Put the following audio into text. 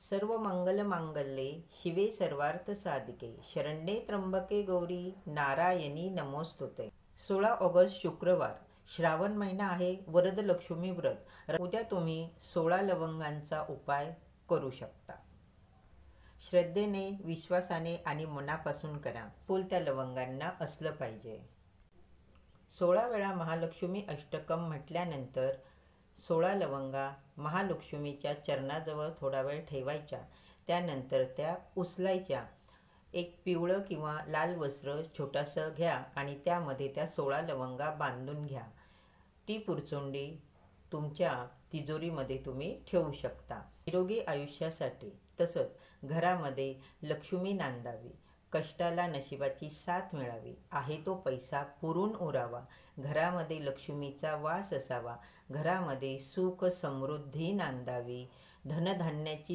सर्व मंगल मांगल्ये शिवे सर्वार्थ साधिके शरण्ये त्र्यंबके गौरी नारायणी नमोस्तुते। 16 ऑगस्ट शुक्रवार, श्रावण महिना आहे, वरद लक्ष्मी व्रत। उद्या तुम्ही 16 लवंगांचा उपाय करू शकता। श्रद्धेने, विश्वासाने आणि मनापासून करा। फूल त्या लवंगांना असलं पाहिजे। 16 वेळा महालक्ष्मी अष्टकम म्हटल्यानंतर 16 लवंगा महालक्ष्मीच्या चरणाजवळ थोडा वेळ ठेवायच्या। त्यानंतर त्या उचलायच्या। एक पिवळं किंवा लाल वस्त्र छोटंसं घ्या आणि त्यामध्ये त्या 16 लवंगा बांधून घ्या। ती पुरचुंडी तुमच्या तिजोरीमध्ये तुम्ही ठेवू शकता। निरोगी आयुष्यासाठी तसंच घरामध्ये लक्ष्मी नांदावी, कष्टाला नशिबाची साथ मिळावी, आहे तो पैसा पुरून उरावा, घरामध्ये लक्ष्मीचा वास असावा, घरामध्ये सुख समृद्धी नांदावी, धनधान्याची